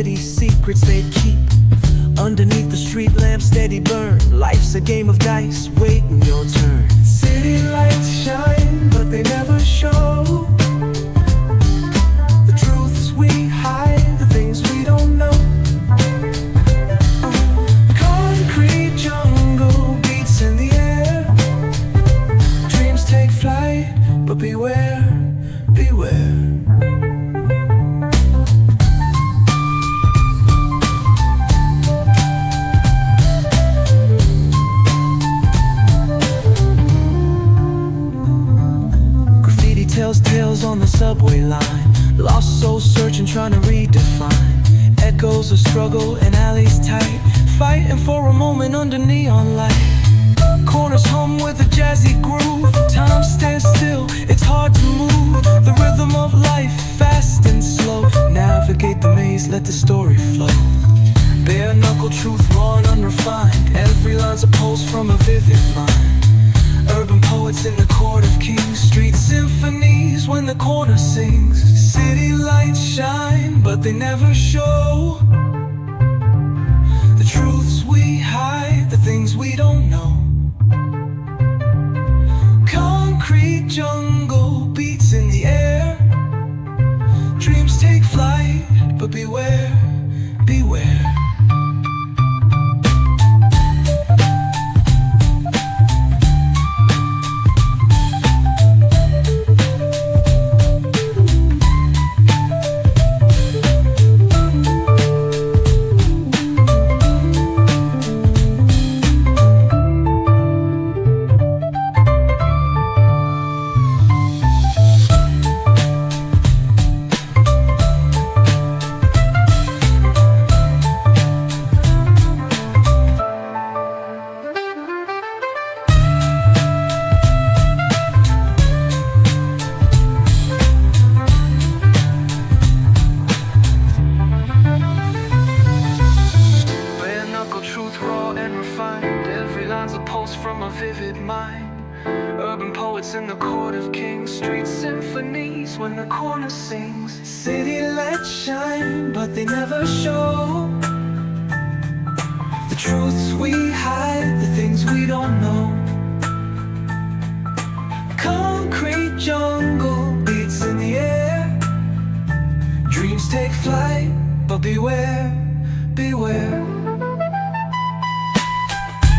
city secrets they keep underneath the street lamp, steady burn. Life's a game of dice, waiting your turn. City lights shine, but they never show the truths we hide, the things we don't know. Concrete jungle beats in the air. Dreams take flight, but beware, beware. Tells tales on the subway line. Lost souls searching, trying to redefine. Echoes of struggle in alleys tight, fighting for a moment under neon light. Corners hum with a jazzy groove. Time stands still, it's hard to move. The rhythm of life, fast and slow. Navigate the maze, let the story flow. Bare knuckle truth, raw and unrefined. Every line's a pulse from a vivid mind. Urban poets in the court of kings. Street symphonies when the corner sings. City lights shine, but they never show the truths we hide, the things we don't know. Concrete jungle beats in the air. Dreams take flight, but beware, beware. From a vivid mind. Urban poets in the court of kings. Street symphonies when the corner sings. City lights shine, but they never show the truths we hide, the things we don't know. Concrete jungle beats in the air. Dreams take flight, but beware.